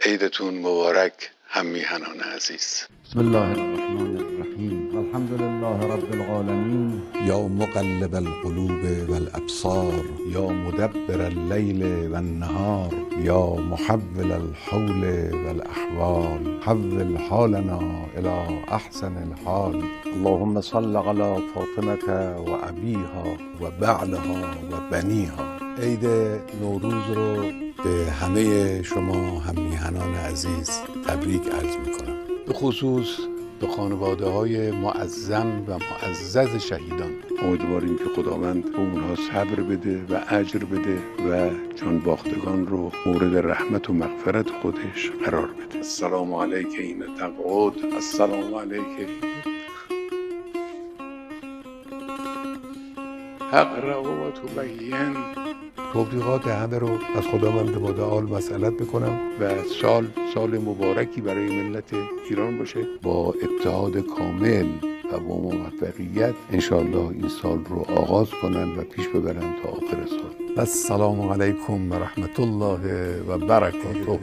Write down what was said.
عیدتون مبارک هم میهنان عزیز. بسم الله الرحمن الرحیم. الحمد لله رب العالمین. یا مقلب القلوب والابصار، یا مدبر اللیل والنهار، یا محول الحول والاحوال، حول حالنا الى احسن الحال. اللهم صل علی فاطمه و ابیها و بعلها و بنیها. عید نوروز رو به همه شما هم میهنان عزیز تبریک عرض میکنم، به خصوص به خانواده های معظم و معزز شهیدان. امیدواریم که خداوند به اونها صبر بده و اجر بده و جان باختگان رو مورد رحمت و مغفرت خودش قرار بده. السلام علیک این تقعد، السلام علیک اقرأ و تبین. توفیقات همه رو از خداوند متعال مسئلت میکنم و سال مبارکی برای ملت ایران باشه، با اتحاد کامل و با موفقیت انشاءالله این سال رو آغاز کنن و پیش ببرن تا آخر سال. السلام علیکم و رحمت الله و برکاته.